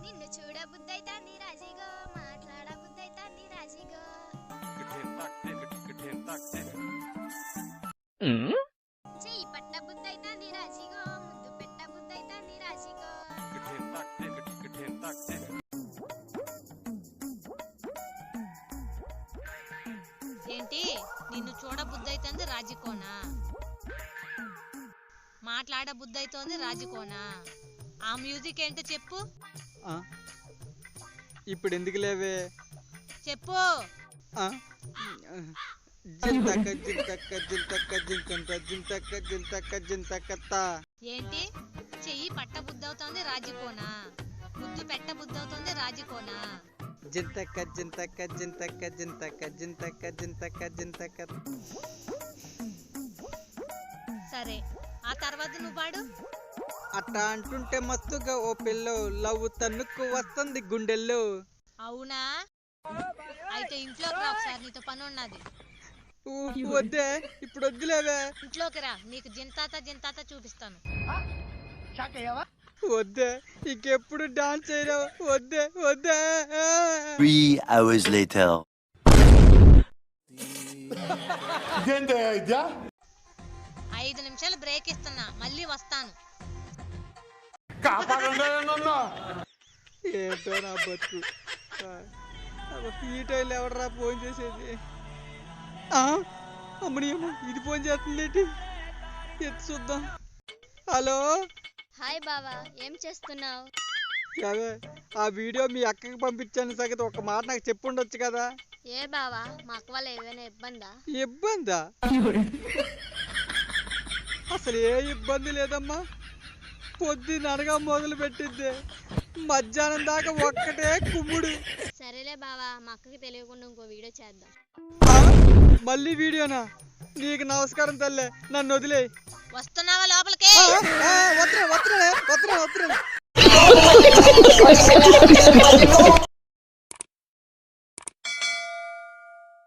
నిన్ను చూడబుద్దైతాంది రాజీగో మాట్లాడబుద్దైతాంది రాజీగో చెయ్యి పట్టబుద్దైతాంది రాజీగో ముద్దు పెట్టబుద్దైతాంది రాజీగో ఏంటి నిన్ను చూడబుద్దైతుంది రాజుకోనా మాట్లాడబుద్దైతోంది రాజుకోనా ఆ మ్యూజిక్ ఏంటో చెప్పు ఇప్పుడు ఎందుకు లేవే చెప్పు జింతక జింతక జింతక జింతంత జింతక జింతక జింతకత్త ఏంటి చెయ్యి పట్ట బుద్దవుతోంది రాజుకోనా ముద్దు పెట్ట బుద్దవుతోంది రాజుకోనా జింతక జింతక జింతక జింతక జింతక జింతక జింతక. సరే ఆ తర్వాత నువ్వు పాడు. అట్టా అంటుంటే మస్తుగా ఓ పిల్లో లవ్ తన్నుకు వస్తుంది గుండెల్లో. అవునా అయితే ఇంట్లోకి రా ఒకసారి నీతో పని ఉన్నది. వద్దే ఇప్పుడు వద్దులేవే. ఇంట్లోకి రా నీకు జింతాత జింతాత చూపిస్తాను. వద్దే ఇంకెప్పుడు డాన్స్ చేయరావు. వద్దే వద్దే. 3 hours later. 5 నిమిషాలు బ్రేక్ ఇస్తున్నా మళ్ళీ వస్తాను. ఏంటో నా బతుకు. ఈ టైంలో ఎవడరా ఫోన్ చేసేది? అమ్మని అమ్మ ఇది ఫోన్ చేస్తుంది ఏంటి? ఎత్తు చూద్దాం. హలో హాయ్ బావా ఏం చేస్తున్నావు? అదే ఆ వీడియో మీ అక్కకి పంపించాను సంగతి ఒక మాట నాకు చెప్పుండొచ్చు కదా. ఏ బావా మా అక్క వల్ల ఏమైనా ఇబ్బందా? ఇబ్బందా? అసలు ఏ ఇబ్బంది లేదమ్మా. పొద్దున్న అనగా మొదలు పెట్టిద్దే మధ్యాహ్నం దాకా ఒక్కటే కుమ్ముడు. సరేలే బావా మా అక్కకి తెలియకుండా ఇంకో వీడియో చేద్దాం. మళ్ళీ వీడియోనా? నీకు నమస్కారం తల్లే నన్ను వదిలే. వస్తున్నావా లోపలికి? వస్తున్నా